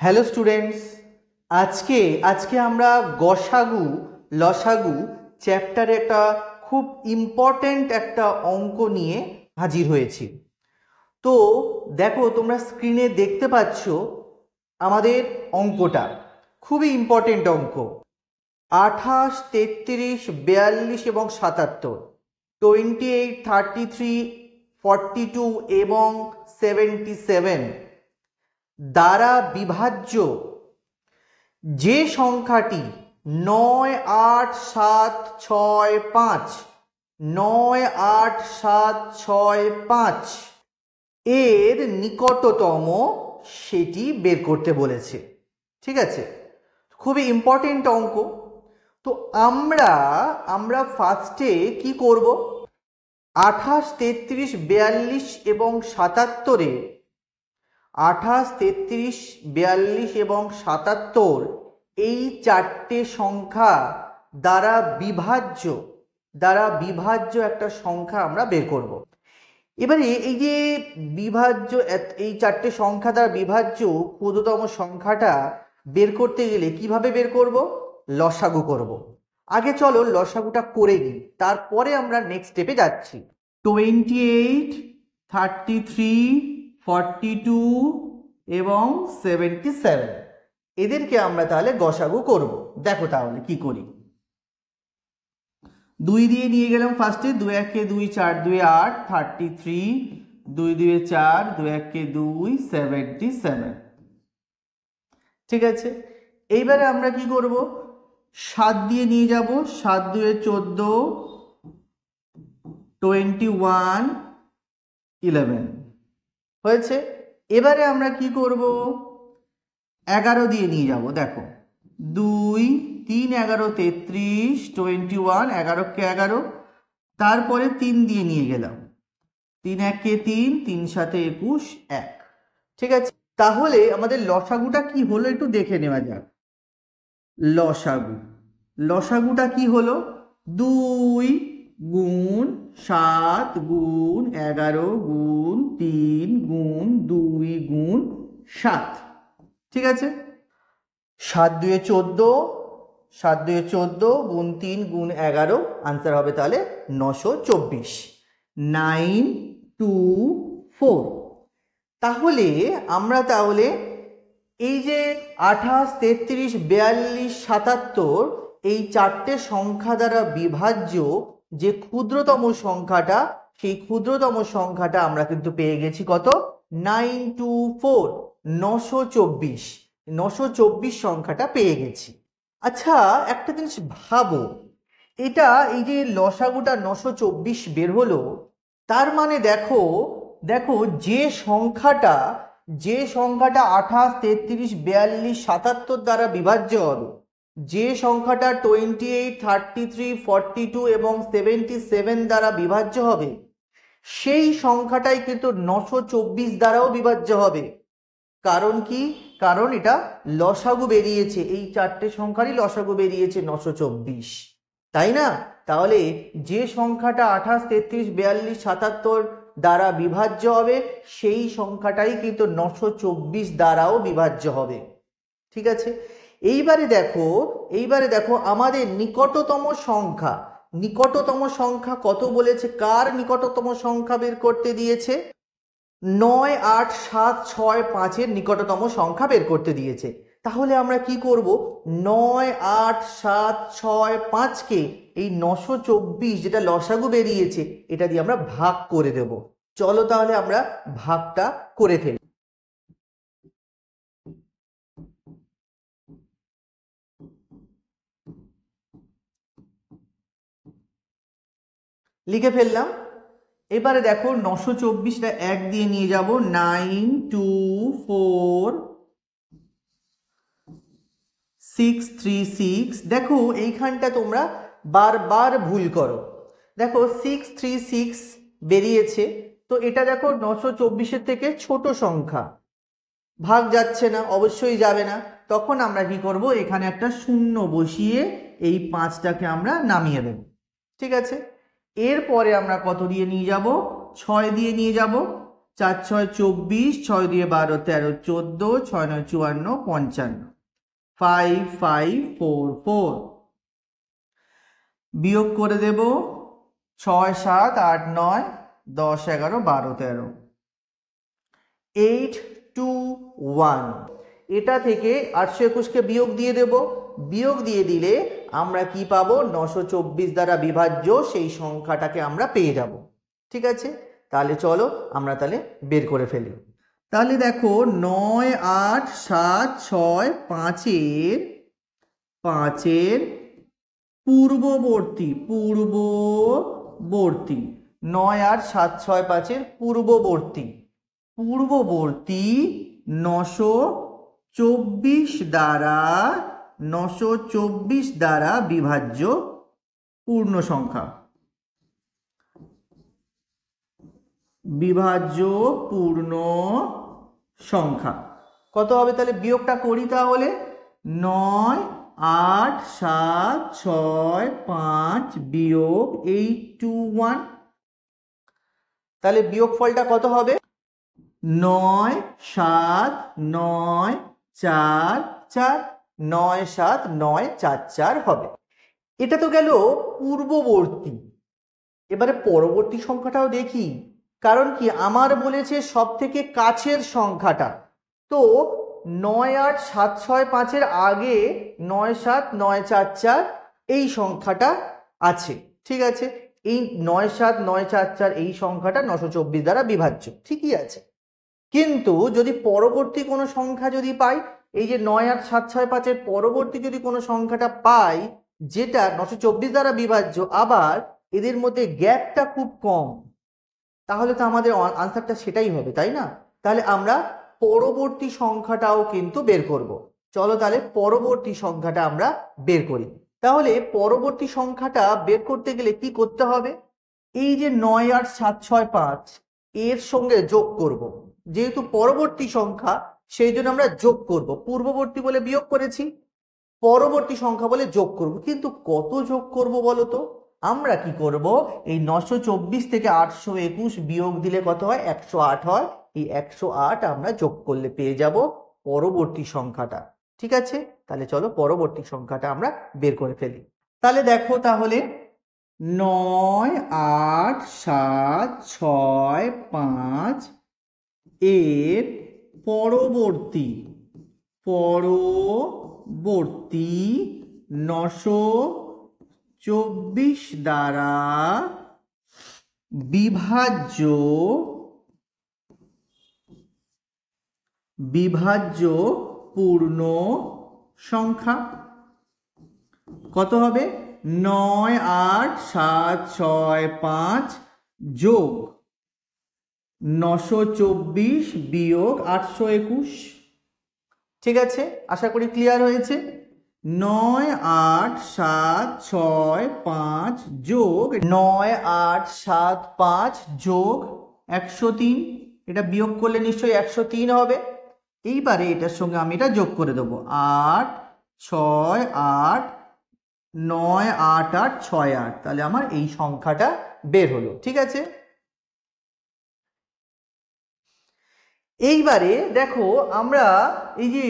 Hello students, আজকে আজকে আমরা গসাগু লসাগু চ্যাপ্টারে একটা খুব ইম্পর্ট্যান্ট একটা অঙ্ক নিয়ে হাজির হয়েছি। তো দেখো, তোমরা স্ক্রিনে দেখতে পাচ্ছ আমাদের অঙ্কটা খুবই ইম্পর্ট্যান্ট অঙ্ক। 28, 33, 42 এবং 77, 28, 33, 42 এবং 77 দ্বারা বিভাজ্য যে সংখ্যাটি 98765 98765 এর নিকটতম সেটি বের করতে বলেছে। ঠিক আছে, খুবই ইম্পর্টেন্ট অঙ্ক। তো আমরা ফার্স্টে কি করব, 28, 33, 42 এবং 77-এ 28, 33, 42 এবং 77 এই চারটে সংখ্যা দ্বারা বিভাজ্য একটা সংখ্যা আমরা বের করব। এবারে এই যে বিভাজ্য, এই চারটে সংখ্যা দ্বারা বিভাজ্য ক্ষুদ্রতম সংখ্যাটা বের করতে গেলে কিভাবে বের করব? লসাগু করব। আগে চলো লসাগুটা করে নিই, তারপরে আমরা নেক্সট স্টেপে যাচ্ছি। 28, 33, 42 এবং 77 এদেরকে আমরা তাহলে গসাগু করব। দেখো তাহলে কি করি। 2 দিয়ে নিয়ে গেলাম ফার্স্টে, 2 1 2 4 2 8 33, 2 2 4 2 1 2 77। ঠিক আছে, এইবারে আমরা কি করব, 7 দিয়ে নিয়ে যাব, 7 2 14, 21 11 হয়েছে। এবারে আমরা কি করব, 11 দিয়ে নিয়ে যাব। দেখো 2 3 11 33, 21 11 কে 11, তারপরে 3 দিয়ে নিয়ে গেলাম, 3 1 3, 3 7 21 1। ঠিক আছে, তাহলে আমাদের লসাগুটা কি হলো একটু দেখে নেওয়া যাক। লসাগুটা কি হলো, 2 গুণ 7 গুণ 11 গুণ 3 গুণ 2 গুণ 7। ঠিক আছে, 7 2 14, 7 2 14 গুণ 3 গুণ 11, আনসার হবে তাহলে 924, 924। তাহলে আমরা এই যে 28, 33, 42, 77 এই চারটে সংখ্যা দ্বারা বিভাজ্য যে ক্ষুদ্রতম সংখ্যাটা, সেই ক্ষুদ্রতম সংখ্যাটা আমরা কিন্তু পেয়ে গেছি কত, 924, 924 সংখ্যাটা পেয়ে গেছি। আচ্ছা, একটা জিনিস ভাবো, এটা এই যে লসাগুটা 924 বের হলো, তার মানে দেখো যে সংখ্যাটা 28, 33, 42, 77 দ্বারা বিভাজ্য হবে, যে সংখ্যাটা 28, 33, 42 এবং 77 দ্বারা বিভাজ্য হবে, সেই সংখ্যাটাই কিন্তু 924 দ্বারাও বিভাজ্য হবে। কারণ কি? কারণ এটা লসাগু বেরিয়েছে, এই চারটে সংখ্যারই লসাগু বেরিয়েছে 924, তাই না? তাহলে যে সংখ্যাটা 28, 33, 42, 77 দ্বারা বিভাজ্য হবে, সেই সংখ্যাটাই কিন্তু 924 দ্বারাও বিভাজ্য হবে। ঠিক আছে, এইবারে দেখো আমাদের নিকটতম সংখ্যা কত বলেছে, কার নিকটতম সংখ্যা বের করতে দিয়েছে? 98765 এর নিকটতম সংখ্যা বের করতে দিয়েছে। তাহলে আমরা কি করব, 98765 কে এই 924 যেটা লসাগু বেরিয়েছে এটা দিয়ে আমরা ভাগ করে দেব। চলো তাহলে আমরা ভাগটা করে ফেলি। লিখে ফেললাম। এবারে দেখো 924টা 1 দিয়ে নিয়ে যাব, 924,636। দেখো এইখানটা তোমরা বারবার ভুল করো। দেখো 636 বেরিয়েছে, তো এটা দেখো 924-এর থেকে ছোট সংখ্যা, ভাগ যাচ্ছে না, অবশ্যই যাবে না। তখন আমরা কি করব, এখানে একটা শূন্য বসিয়ে এই 5টাকে আমরা নামিয়ে দেব। ঠিক আছে, এরপরে আমরা কত দিয়ে নিয়ে যাব, 6 দিয়ে নিয়ে যাব, 4 6 24, 6 দিয়ে 12 13 14, 6 9 54, 55, 5 5 4 4। বিয়োগ করে দেব 6 7 8 9 10 11 12 13, 8 2 1। এটা থেকে 821কে বিয়োগ দিয়ে দেব। বিয়োগ দিয়ে দিলে আমরা কি পাবো? 924 দ্বারা বিভাজ্য সেই সংখ্যাটাকে আমরা পেয়ে যাব। ঠিক আছে, তাহলে চলো আমরা তাহলে বের করে ফেলি। তাহলে দেখো 9 8 7 6 5-এর পূর্ববর্তী 9 8 7 6 5-এর পূর্ববর্তী 924 দ্বারা বিভাজ্য পূর্ণ সংখ্যা, কত হবে? তাহলে বিয়োগটা করি। তাহলে 9 8 7 6 5 বিয়োগ 8 2 1। তাহলে বিয়োগফলটা কত হবে? 9 7 9 4 4, 9 7 9 4 4 হবে। এটা তো গেল পূর্ববর্তী। এবারে পরবর্তী সংখ্যাটাও দেখি, কারণ কি আমার বলেছে সব থেকে কাছের সংখ্যাটা। তো 9 8 7 6 5-এর আগে 9 7 9 4 4 এই সংখ্যাটা আছে। ঠিক আছে, এই 9 7 9 4 4 এই সংখ্যাটা 924 দ্বারা বিভাজ্য, ঠিকই আছে। কিন্তু যদি পরবর্তী কোনো সংখ্যা যদি পাই, এই যে 9 8 7 6 5-এর পরবর্তী যদি কোনো সংখ্যাটা পাই যেটা 924 দ্বারা বিভাজ্য, আবার এদের মধ্যে গ্যাপটা খুব কম, তাহলে তো আমাদের আনসারটা সেটাই হবে, তাই না? তাহলে আমরা পরবর্তী সংখ্যাটাও কিন্তু বের করব। চলো তাহলে পরবর্তী সংখ্যাটা আমরা বের করি। তাহলে পরবর্তী সংখ্যাটা বের করতে গেলে কি করতে হবে? এই যে 9 8 7 6 5 এর সঙ্গে যোগ করব। যেহেতু পরবর্তী সংখ্যা সেই জন্য আমরা যোগ করব। পূর্ববর্তী বলে বিয়োগ করেছি, পরবর্তী সংখ্যা বলে যোগ করব। কিন্তু কত যোগ করব বলো তো? আমরা কি করব? এই 924 থেকে 821 বিয়োগ দিলে কত হয়? 108 হয়। এই 108 আমরা যোগ করলে পেয়ে যাব পরবর্তী সংখ্যাটা। ঠিক আছে, তাহলে চলো পরবর্তী সংখ্যাটা আমরা বের করে ফেলি। তাহলে দেখো, তাহলে 9 8 7 6 5 এর পরবর্তী 924 দ্বারা বিভাজ্য পূর্ণ সংখ্যা কত হবে? 9 8 7 6 5 যোগ 924 বিয়োগ 821। ঠিক আছে, আশা করি ক্লিয়ার হয়েছে। 9 8 7 6 5 যোগ 9 8 7 5 যোগ 103, এটা বিয়োগ করলে নিশ্চয়ই 103 হবে। এইবারে এটার সঙ্গে আমি এটা যোগ করে দেবো, 8 6 8 9 8 8 6 8, তাহলে আমার এই সংখ্যাটা বের হলো। ঠিক আছে, এইবারে দেখো আমরা এই যে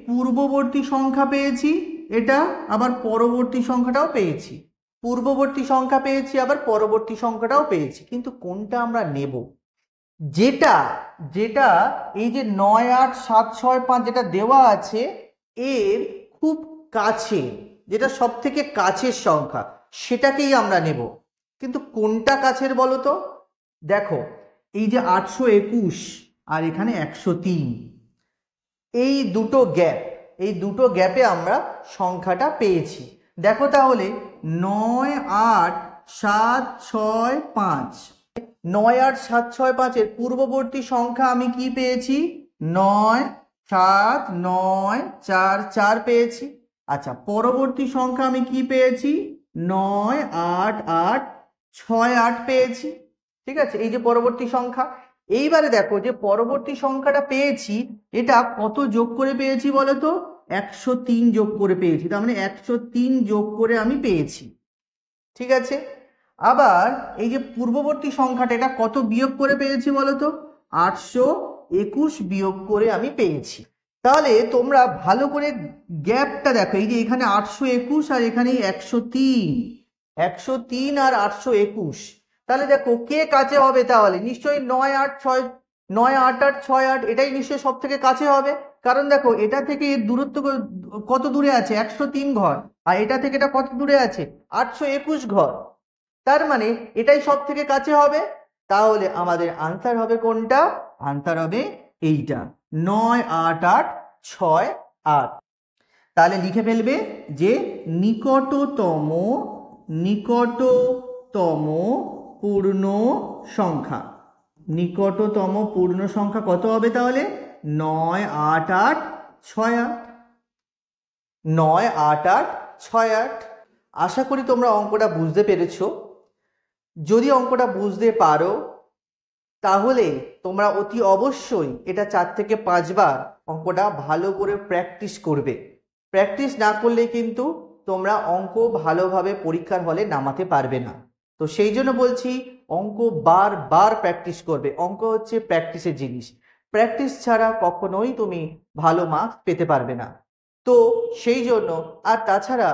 পূর্ববর্তী সংখ্যা পেয়েছি, এটা আবার পরবর্তী সংখ্যাটাও পেয়েছি, পূর্ববর্তী সংখ্যা পেয়েছি আবার পরবর্তী সংখ্যাটাও পেয়েছি, কিন্তু কোনটা আমরা নেব? যেটা যেটা এই যে 9 8 7 6 5 যেটা দেওয়া আছে এর খুব কাছে, যেটা সব থেকে কাছের সংখ্যা, সেটাকেই আমরা নেব। কিন্তু কোনটা কাছের বলো তো? দেখো, এই যে 821 আর এখানে 103, এই দুটো গ্যাপে আমরা সংখ্যাটা পেয়েছি। দেখো তাহলে 9 8 7 6 5, 9 8 7 6 5-এর পূর্ববর্তী সংখ্যা আমি কি পেয়েছি? 9 7 9 4 4 পেয়েছি। আচ্ছা, পরবর্তী সংখ্যা আমি কি পেয়েছি? 9 8 8 6 8 পেয়েছি। ঠিক আছে, এই যে পরবর্তী সংখ্যা। এইবারে দেখো যে পরবর্তী সংখ্যাটা পেয়েছি, এটা কত যোগ করে পেয়েছি বলো তো? 103 যোগ করে পেয়েছি, তার মানে 103 যোগ করে আমি পেয়েছি। ঠিক আছে, আবার এই যে পূর্ববর্তী সংখ্যাটা, এটা কত বিয়োগ করে পেয়েছি বলো তো? 821 বিয়োগ করে আমি পেয়েছি। তাহলে তোমরা ভালো করে গ্যাপটা দেখো, এই যে এখানে 821 আর এখানে 103 আর 821, তাহলে দেখো কে কাছে হবে? তাহলে নিশ্চয়ই 9 8 8 এটাই নিশ্চয়ই সব থেকে কাছে হবে। কারণ দেখো এটা থেকে এর দূরত্ব কত দূরে আছে? 103 ঘর। আর এটা থেকে এটা কত দূরে আছে? 821 ঘর। তার মানে এটাই সব থেকে কাছে হবে। তাহলে আমাদের আনসার হবে কোনটা? আনসার হবে এইটা, 9 8 8 6 8। তাহলে লিখে ফেলবে যে নিকটতম পূর্ণ সংখ্যা, নিকটতম পূর্ণ সংখ্যা কত হবে? তাহলে 9 8 8 6 8, 9 8 8 6 8। আশা করি তোমরা অঙ্কটা বুঝতে পেরেছো। যদি অঙ্কটা বুঝতে পারো তাহলে তোমরা অতি অবশ্যই এটা 4 থেকে 5 বার অঙ্কটা ভালো করে প্র্যাকটিস করবে। প্র্যাকটিস না করলে কিন্তু তোমরা অঙ্ক ভালোভাবে পরীক্ষার হলে নামাতে পারবে না। তো সেই জন্য বলছি অঙ্ক বারবার প্র্যাকটিস করবে। অঙ্ক হচ্ছে প্র্যাকটিসের জিনিস, প্র্যাকটিস ছাড়া কখনোই তুমি ভালো মার্কস পেতে পারবে না। তো সেই জন্য, আর তাছাড়া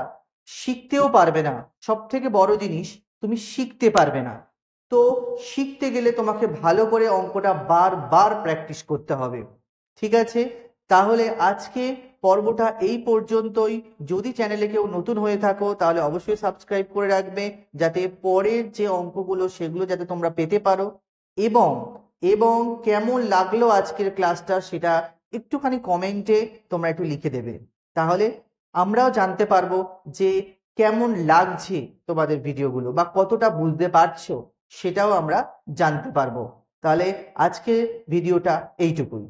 শিখতেও পারবে না। সব থেকে বড় জিনিস, তুমি শিখতে পারবে না। তো শিখতে গেলে তোমাকে ভালো করে অঙ্কটা বারবার প্র্যাকটিস করতে হবে। ঠিক আছে, তাহলে আজকে পর্বটা এই পর্যন্তই। যদি চ্যানেলে কেউ নতুন হয়ে থাকো তাহলে অবশ্যই সাবস্ক্রাইব করে রাখবে, যাতে পরের যে অঙ্কগুলো সেগুলো যাতে তোমরা পেতে পারো। এবং এবং কেমন লাগলো আজকের ক্লাসটা সেটা একটুখানি কমেন্টে তোমরা একটু লিখে দেবে। তাহলে আমরাও জানতে পারবো যে কেমন লাগছে তোমাদের ভিডিওগুলো, বা কতটা বুঝতে পারছো সেটাও আমরা জানতে পারবো। তাহলে আজকে ভিডিওটা এইটুকুই।